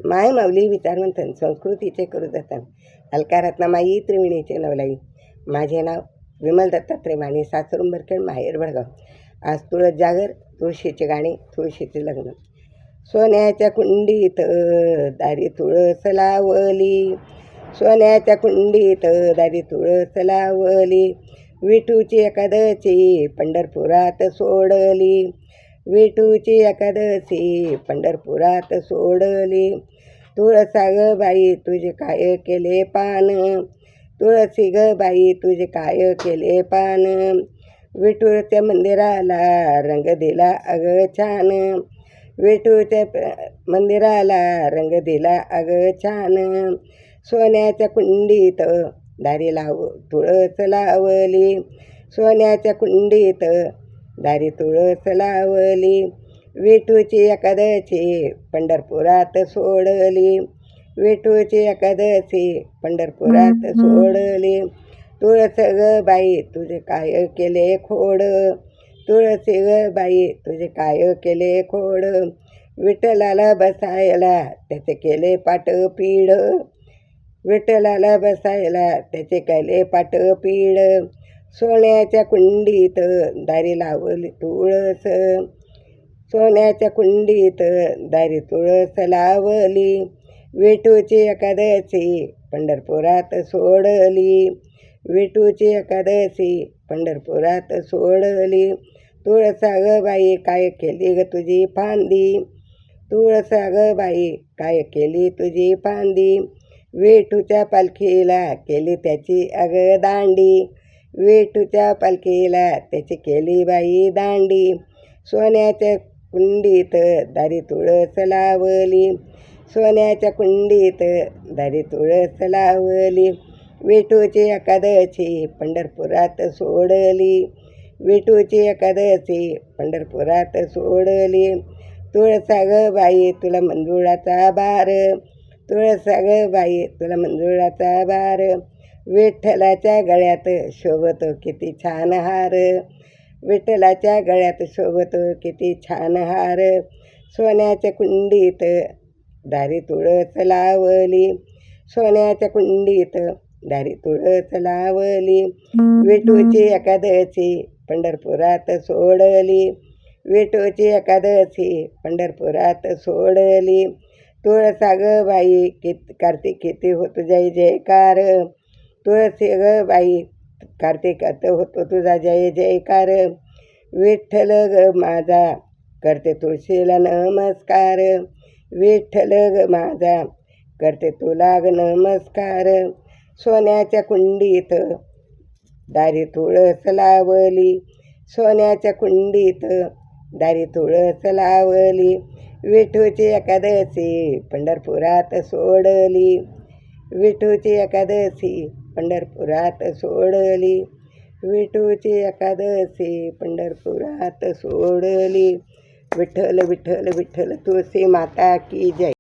माय माऊली विचारवंतन संस्कृतीचे करू जतन अलकारत्नामाई त्रिवेणीचे नवलाई. माझे नाव विमल दत्तात्रय माने, सासर उंबरखेड, माहेर भडगाव. आज तुळस जागर, तुळशीचे गाणे, तुळशीचे लग्न. सोन्याच्या कुंडीत दारी तुळस लावली, सोन्याच्या कुंडीत दारी तुळस लावली. विठूची एकादशी पंढरपुरात सोडली, विठूची एकादशी पंढरपुरात सोडली. तुळसा ग बाई तुझे काय केले पान, तुळसी ग बाई तुझे काय केले पान. विठूच्या मंदिराला रंग दिला अग छान, विठूच्या मंदिराला रंग दिला अग छान. सोन्याच्या कुंडीत दारी तुळस लावली, सोन्याच्या कुंडीत दारी तुळस लावली. विठूची एकादशी पंढरपुरात सोडली, विठूची एकादशी पंढरपुरात सोडली. तुळस ग बाई तुझे काय केले खोड, तुळसी ग बाई तुझे काय केले खोड. विठ्ठलाला बसायला त्याचे केले पाट पीड, विठ्ठलाला बसायला त्याचे केले पाट पीड. सोन्याच्या कुंडीत दारी लावली तुळस, सोन्याच्या कुंडीत दारी तुळस लावली. विठूची एकादशी पंढरपुरात सोडली, विठूची एकादशी पंढरपुरात सोडली. तुळसा ग बाई काय केली ग तुझी फांदी, तुळसा ग बाई काय केली तुझी फांदी. विठूच्या पालखीला केली त्याची अग दांडी, विठूच्या पालखीला त्याची केली बाई दांडी. सोन्याच्या कुंडीत दारी तुळस लावली, सोन्याच्या कुंडीत दारी तुळस लावली. विठूची एकादशी पंढरपुरात सोडली, विठूची एकादशी पंढरपुरात सोडली. तुळसा ग बाई तुला मंजुळाचा भार, तुळसा ग बाई तुला मंजुळाचा भार. विठ्ठलाच्या गळ्यात शोभतो किती छान हार, विठ्ठलाच्या गळ्यात शोभतो किती छान हार. सोन्याच्या कुंडीत दारी तुळस लावली, सोन्याच्या कुंडीत दारी तुळस लावली. विठूची एकादशी पंढरपुरात सोडली, विठूची एकादशी पंढरपुरात सोडली. तुळसा ग बाई कार्तिक किती होतो जय जयकार, तुळसी ग बाई कार्तिकात होतो तुझा जय जयकार. विठ्ठल ग माझा करते तुळशीला नमस्कार, विठ्ठल ग माझा करते तुला ग नमस्कार. सोन्याच्या कुंडीत दारी तुळस लावली, सोन्याच्या कुंडीत दारी तुळस लावली. विठूची एकादशी पंढरपुरात सोडली, विठूची एकादशी पंढरपुरात सोडली, विठूची एकादशी पंढरपुरात सोडली. विठ्ठल विठ्ठल विठ्ठल तुळशी माता की जय.